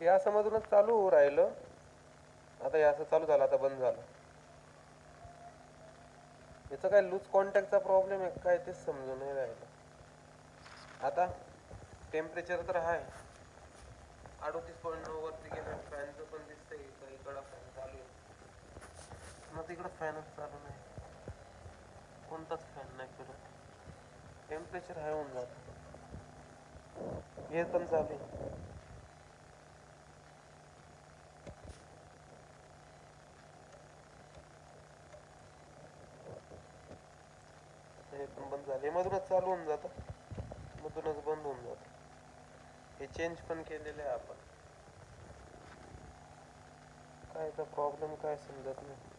हे असं मधूनच चालू राहिलं. आता हे असं चालू झालं, आता बंद झालं. याचा काय लूज कॉन्टॅक्टचा प्रॉब्लेम आहे काय तेच समजून नाही राहिलं. आता टेम्परेचर तर आहे 38.9 वरती गेलं. फॅनचं पण दिसतंय इकडं फॅन चालू आहे. मग तिकडं फॅनच चालू नाही, कोणताच फॅन नाही फिरत. टेम्परेचर हाय होऊन जात. हे पण चालू आहे. हे पण बंद झाले. मधूनच चालू होऊन जातं, मधूनच बंद होऊन जातं. हे चेंज पण केलेलं आहे आपण. काय तर प्रॉब्लेम काय समजत नाही.